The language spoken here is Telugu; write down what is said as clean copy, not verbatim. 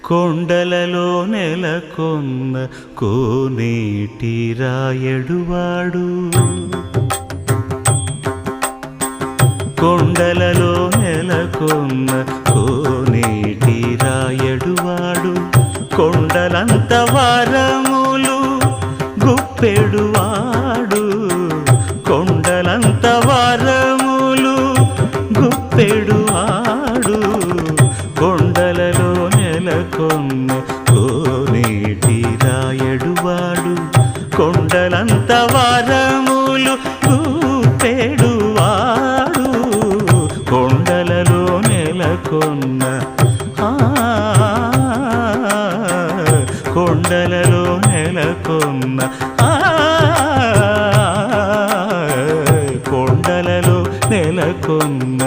కొండలలో నెలకొన్న కోనేటి రాయడువాడు కొండలలో నెలకొన్న కోనేటి రాయడువాడు కొండలంత వరములు గుప్పెడువాడు కొండలంత వరములు గుప్పెడువాడు కొండలలో నెలకొన్న కోనేటి రాయడువాడు కొండలంత వరములు గుప్పెడువాడు కొండలలో నెలకొన్న కొండలలో నెలకొన్న కొండలలో నెలకొన్న